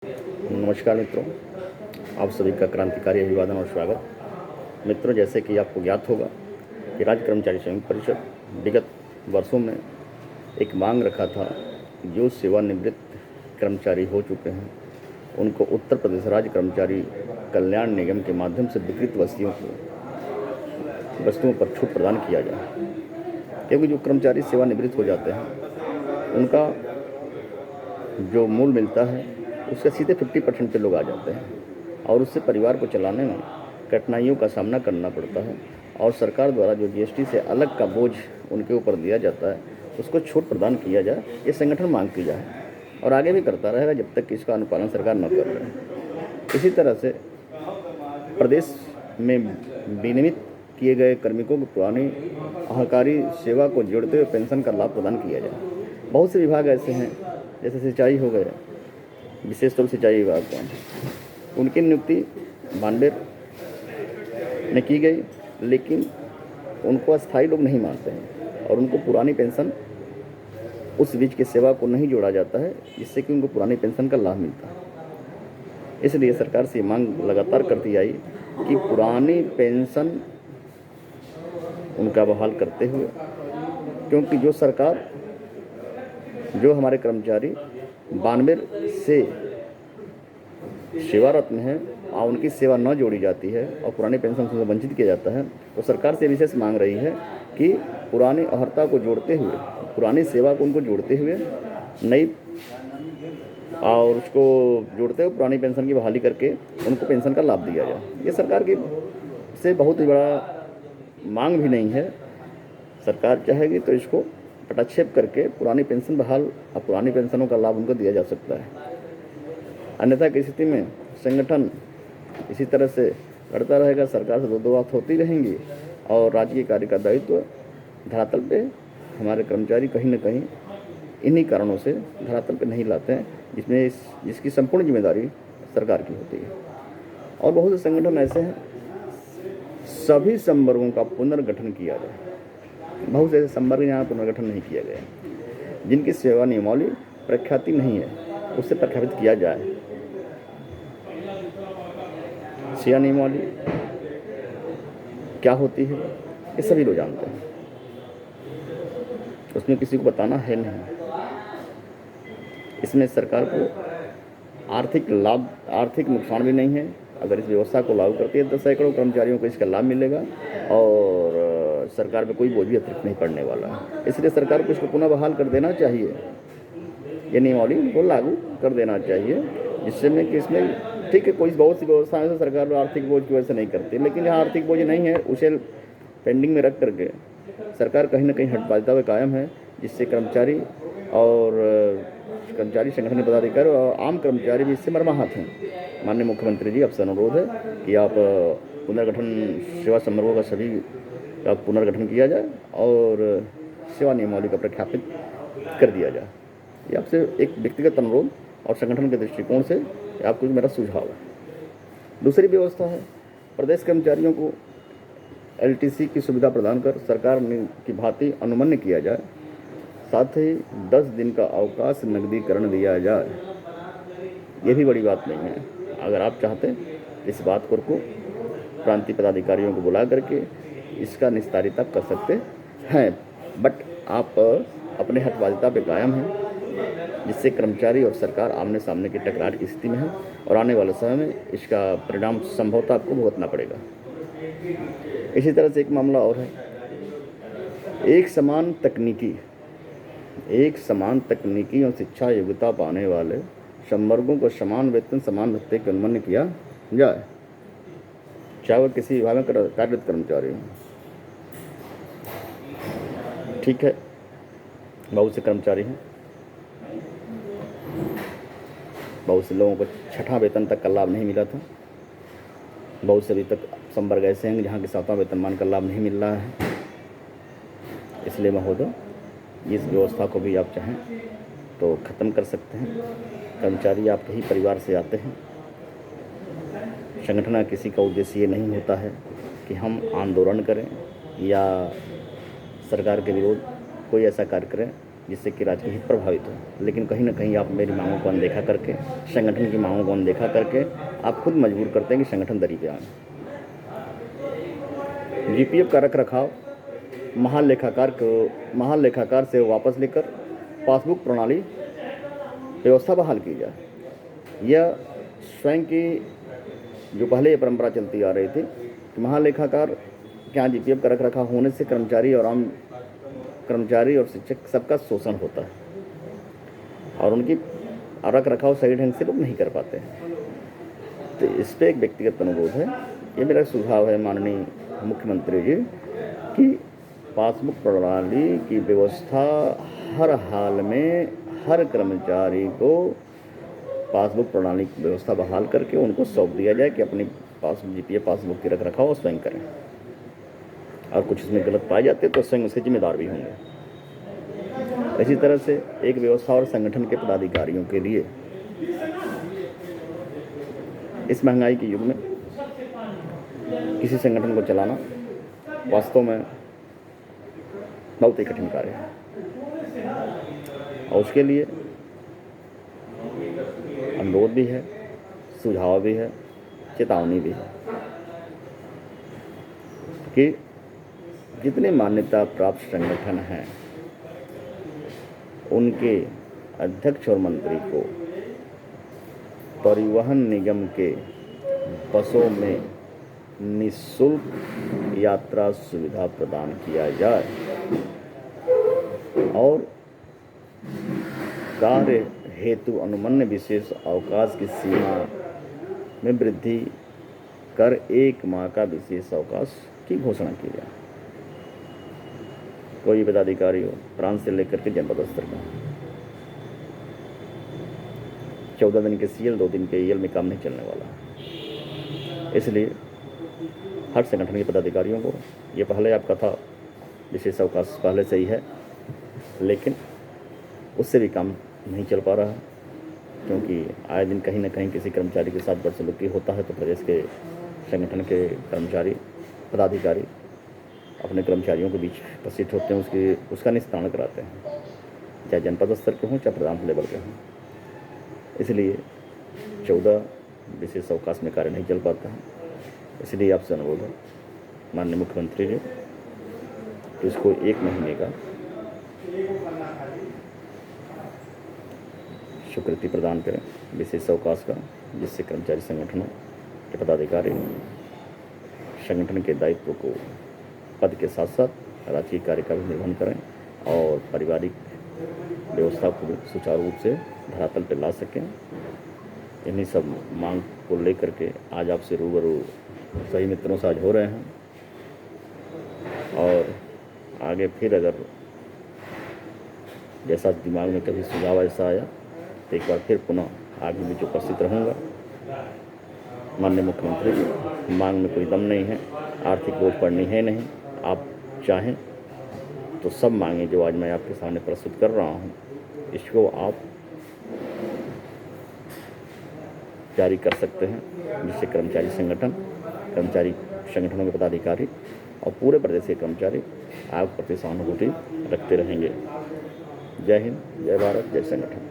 नमस्कार मित्रों, आप सभी का क्रांतिकारी अभिवादन और स्वागत। मित्रों, जैसे कि आपको ज्ञात होगा कि राज्य कर्मचारी संयुक्त परिषद विगत वर्षों में एक मांग रखा था कि जो सेवानिवृत्त कर्मचारी हो चुके हैं उनको उत्तर प्रदेश राज्य कर्मचारी कल्याण निगम के माध्यम से वितरित वस्तुओं पर छूट प्रदान किया जाए, क्योंकि जो कर्मचारी सेवानिवृत्त हो जाते हैं उनका जो मूल मिलता है उसका सीधे 50% पे लोग आ जाते हैं और उससे परिवार को चलाने में कठिनाइयों का सामना करना पड़ता है और सरकार द्वारा जो जीएसटी से अलग का बोझ उनके ऊपर दिया जाता है उसको छूट प्रदान किया जाए, ये संगठन मांग की जाए और आगे भी करता रहेगा जब तक कि इसका अनुपालन सरकार न कर रहे। इसी तरह से प्रदेश में विनियमित किए गए कार्मिकों को पुरानी सहकारी सेवा को जोड़ते हुए पेंशन का लाभ प्रदान किया जाए। बहुत से विभाग ऐसे हैं, जैसे सिंचाई हो गए, विशेष तौर से सिंचाई विभाग का, उनकी नियुक्ति बानबेर में की गई, लेकिन उनको अस्थायी लोग नहीं मानते हैं और उनको पुरानी पेंशन उस बीच की सेवा को नहीं जोड़ा जाता है, जिससे कि उनको पुरानी पेंशन का लाभ मिलता है। इसलिए सरकार से मांग लगातार करती आई कि पुरानी पेंशन उनका बहाल करते हुए, क्योंकि जो सरकार जो हमारे कर्मचारी बानबेर से सेवारत में है और उनकी सेवा न जोड़ी जाती है और पुरानी पेंशन से वंचित किया जाता है, तो सरकार से विशेष मांग रही है कि पुरानी अहर्ता को जोड़ते हुए, पुरानी सेवा को उनको जोड़ते हुए नई और उसको जोड़ते हुए पुरानी पेंशन की बहाली करके उनको पेंशन का लाभ दिया जाए। ये सरकार की से बहुत ही बड़ा मांग भी नहीं है। सरकार चाहेगी तो इसको पटाक्षेप करके पुरानी पेंशन बहाल और पुरानी पेंशनों का लाभ उनको दिया जा सकता है। अन्यथा की स्थिति में संगठन इसी तरह से लड़ता रहेगा, सरकार से दो बात होती रहेंगी और राज्य के कार्य का दायित्व धरातल पे हमारे कर्मचारी कहीं न कहीं इन्हीं कारणों से धरातल पे नहीं लाते हैं, जिसकी संपूर्ण जिम्मेदारी सरकार की होती है। और बहुत से संगठन ऐसे हैं, सभी संवर्गों का पुनर्गठन किया जाए। बहुत से ऐसे संवर्ग यहाँ पुनर्गठन नहीं किया गया, जिनकी सेवा नियमावली प्रख्याति नहीं है, उससे प्रख्यापित किया जाए। सेवा नियमावली क्या होती है ये सभी लोग जानते हैं, उसमें किसी को बताना है नहीं। इसमें सरकार को आर्थिक नुकसान भी नहीं है। अगर इस व्यवस्था को लागू करती है तो सैकड़ों कर्मचारियों को इसका लाभ मिलेगा और सरकार पे कोई बोझ भी अतिरिक्त नहीं पड़ने वाला है। इसलिए सरकार को इसको पुनः बहाल कर देना चाहिए, ये नियमावली उनको लागू कर देना चाहिए, जिससे में कि इसमें ठीक है, कोई बहुत सी व्यवस्थाएं से सरकार आर्थिक बोझ की वजह से नहीं करती, लेकिन जहाँ आर्थिक बोझ नहीं है उसे पेंडिंग में रख करके सरकार कहीं ना कहीं हटबाध्यता में कायम है, जिससे कर्मचारी और कर्मचारी संगठन के पदाधिकारी और आम कर्मचारी भी इससे मर्माहत हैं। माननीय मुख्यमंत्री जी, आपसे अनुरोध है कि आप पुनर्गठन सेवा संवर्गों का सभी का पुनर्गठन किया जाए और सेवा नियमावली का प्रख्यापित कर दिया जाए। ये आपसे एक व्यक्तिगत अनुरोध और संगठन के दृष्टिकोण से आपको मेरा सुझाव है। दूसरी व्यवस्था है, प्रदेश कर्मचारियों को एलटीसी की सुविधा प्रदान कर सरकार की भांति अनुमन्य किया जाए, साथ ही 10 दिन का अवकाश नकदीकरण दिया जाए। ये भी बड़ी बात नहीं है। अगर आप चाहते इस बात को प्रांतीय पदाधिकारियों को बुला करके इसका निस्तारित आप कर सकते हैं, बट आप अपने हटबाध्यता पे कायम हैं, जिससे कर्मचारी और सरकार आमने सामने की टकरार की स्थिति में है और आने वाले समय में इसका परिणाम संभवतः आपको भुगतना पड़ेगा। इसी तरह से एक मामला और है, एक समान तकनीकी और शिक्षा योग्यता पाने वाले संवर्गों को समान वेतन समान भत्ते के अनुमन्य किया जाए, चाहे वह किसी विभाग में कार्यरत कर्मचारी हो। ठीक है, बहुत से कर्मचारी हैं, बहुत से लोगों को छठा वेतन तक का लाभ नहीं मिला था, बहुत से अभी तक संवर्ग ऐसे हैं जहाँ के 7वां वेतनमान का लाभ नहीं मिल रहा है। इसलिए महोदय, इस व्यवस्था को भी आप चाहें तो ख़त्म कर सकते हैं। कर्मचारी आपके ही परिवार से आते हैं। संगठन का किसी का उद्देश्य ये नहीं होता है कि हम आंदोलन करें या सरकार के विरोध कोई ऐसा कार्य करें जिससे कि राज्य के हित प्रभावित हो। लेकिन कहीं ना कहीं आप मेरी मांगों को अनदेखा करके, संगठन की मांगों को अनदेखा करके आप खुद मजबूर करते हैं कि संगठन दरी पे आए। जीपीएफ का रख रखाव महालेखाकार से वापस लेकर पासबुक प्रणाली व्यवस्था बहाल की जाए। यह स्वयं की जो पहले ये परंपरा चलती आ रही थी कि महालेखाकार के यहाँ जीपीएफ का रख रखाव होने से कर्मचारी और शिक्षक सबका शोषण होता है और उनकी रख रखाव सही ढंग से लोग नहीं कर पाते हैं। तो इस पर एक व्यक्तिगत अनुरोध है, ये मेरा सुझाव है माननीय मुख्यमंत्री जी कि पासबुक प्रणाली की व्यवस्था हर हाल में हर कर्मचारी को पासबुक प्रणाली की व्यवस्था बहाल करके उनको सौंप दिया जाए कि अपनी जीपीएफ पासबुक की रख रखाव स्वयं करें, और कुछ इसमें गलत पाए जाते तो स्वयं उसके जिम्मेदार भी होंगे। इसी तरह से एक व्यवस्था और संगठन के पदाधिकारियों के लिए इस महंगाई के युग में किसी संगठन को चलाना वास्तव में बहुत ही कठिन कार्य है, और उसके लिए अनुरोध भी है, सुझाव भी है, चेतावनी भी है कि जितने मान्यता प्राप्त संगठन हैं उनके अध्यक्ष और मंत्री को परिवहन निगम के बसों में निःशुल्क यात्रा सुविधा प्रदान किया जाए और कार्य हेतु अनुमन्य विशेष अवकाश की सीमा में वृद्धि कर 1 माह का विशेष अवकाश की घोषणा की जाए। कोई पदाधिकारी हो प्रांत से लेकर के जनपद स्तर का 14 दिन के सीएल 2 दिन के ईएल में काम नहीं चलने वाला। इसलिए हर संगठन के पदाधिकारियों को ये पहले आपका था विशेष अवकाश पहले से ही है, लेकिन उससे भी काम नहीं चल पा रहा है, क्योंकि आए दिन कहीं ना कहीं किसी कर्मचारी के साथ बदसलूकी होता है तो प्रदेश के संगठन के कर्मचारी पदाधिकारी अपने कर्मचारियों के बीच उपस्थित होते हैं, उसका निस्तारण कराते हैं, चाहे जनपद स्तर के हों चाहे प्रांत लेवल के हों। इसलिए 14 विशेष अवकाश में कार्य नहीं चल पाता है। इसलिए आपसे अनुरोध है माननीय मुख्यमंत्री जी कि इसको 1 महीने का स्वीकृति प्रदान करें विशेष अवकाश का, जिससे कर्मचारी संगठनों के पदाधिकारी संगठन के दायित्व को पद के साथ साथ राजकीय कार्य का भी निर्वहन करें और पारिवारिक व्यवस्था को सुचारू रूप से धरातल पर ला सकें। इन्हीं सब मांग को लेकर के आज आपसे रूबरू सही मित्रों से आज हो रहे हैं, और आगे फिर अगर जैसा दिमाग में कभी सुझाव ऐसा आया तो एक बार फिर पुनः आगे बीच उपस्थित रहूँगा। माननीय मुख्यमंत्री जी, मांग में कोई दम नहीं है, आर्थिक बोझ पड़नी है नहीं। आप चाहें तो सब मांगे जो आज मैं आपके सामने प्रस्तुत कर रहा हूँ, इसको आप जारी कर सकते हैं, जिससे कर्मचारी संगठनों के पदाधिकारी और पूरे प्रदेश के कर्मचारी आप प्रति सहानुभूति रखते रहेंगे। जय हिंद, जय भारत, जय संगठन।